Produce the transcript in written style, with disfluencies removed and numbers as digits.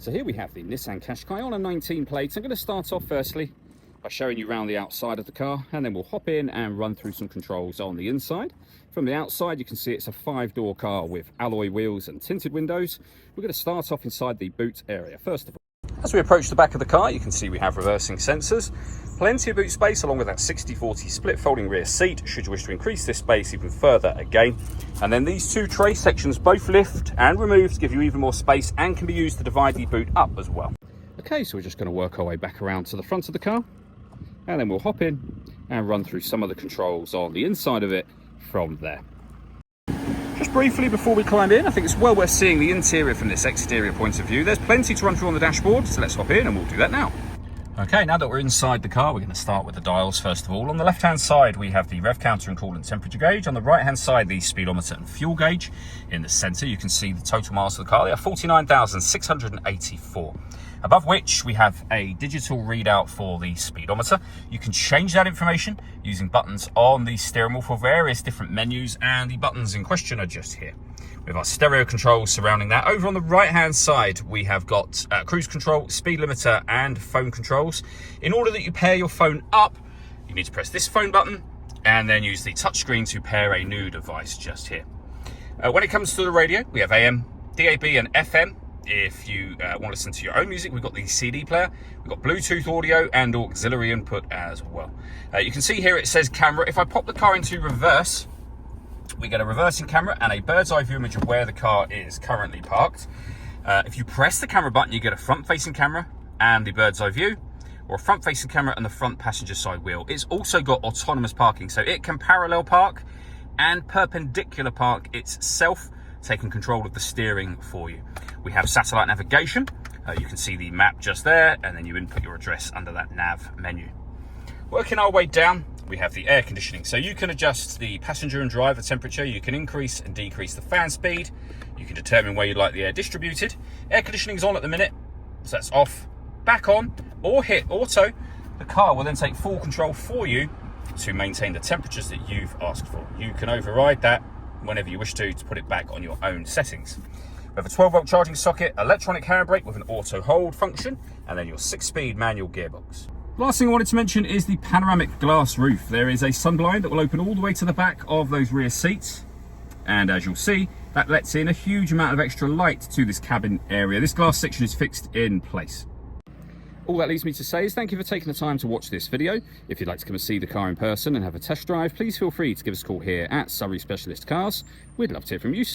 So here we have the Nissan Qashqai on a 19 plate. I'm going to start off firstly by showing you around the outside of the car, and then we'll hop in and run through some controls on the inside. From the outside, you can see it's a 5-door car with alloy wheels and tinted windows. We're going to start off inside the boot area first of all. As we approach the back of the car, you can see we have reversing sensors, plenty of boot space along with that 60/40 split folding rear seat should you wish to increase this space even further again. And then these two tray sections both lift and remove to give you even more space and can be used to divide the boot up as well. Okay, so we're just going to work our way back around to the front of the car, and then we'll hop in and run through some of the controls on the inside of it from there. Just briefly before we climb in, I think it's well worth seeing the interior from this exterior point of view. There's plenty to run through on the dashboard, so let's hop in and we'll do that now. Okay, now that we're inside the car, we're going to start with the dials first of all. On the left-hand side, we have the rev counter and coolant temperature gauge. On the right-hand side, the speedometer and fuel gauge. In the centre, you can see the total miles of the car. They are 49,684. Above which, we have a digital readout for the speedometer. You can change that information using buttons on the steering wheel for various different menus, and the buttons in question are just here. We have our stereo controls surrounding that. Over on the right-hand side, we have got cruise control, speed limiter, and phone controls. In order that you pair your phone up, you need to press this phone button and then use the touchscreen to pair a new device just here. When it comes to the radio, we have AM, DAB, and FM. If you want to listen to your own music, we've got the CD player, we've got Bluetooth audio and auxiliary input as well. You can see here it says camera. If I pop the car into reverse, we get a reversing camera and a bird's eye view image of where the car is currently parked. If you press the camera button, you get a front-facing camera and the bird's eye view, or a front-facing camera and the front passenger side wheel. It's also got autonomous parking, so it can parallel park and perpendicular park itself, taking control of the steering for you. We have satellite navigation. You can see the map just there, and then you input your address under that nav menu. Working our way down, we have the air conditioning. So you can adjust the passenger and driver temperature. You can increase and decrease the fan speed. You can determine where you'd like the air distributed. Air conditioning is on at the minute, so that's off, back on, or hit auto. The car will then take full control for you to maintain the temperatures that you've asked for. You can override that whenever you wish to put it back on your own settings. We have a 12-volt charging socket, electronic handbrake with an auto hold function, and then your 6-speed manual gearbox. Last thing I wanted to mention is the panoramic glass roof. There is a sunblind that will open all the way to the back of those rear seats, and as you'll see, that lets in a huge amount of extra light to this cabin area. This glass section is fixed in place. All that leaves me to say is thank you for taking the time to watch this video. If you'd like to come and see the car in person and have a test drive, please feel free to give us a call here at Surrey Specialist Cars. We'd love to hear from you.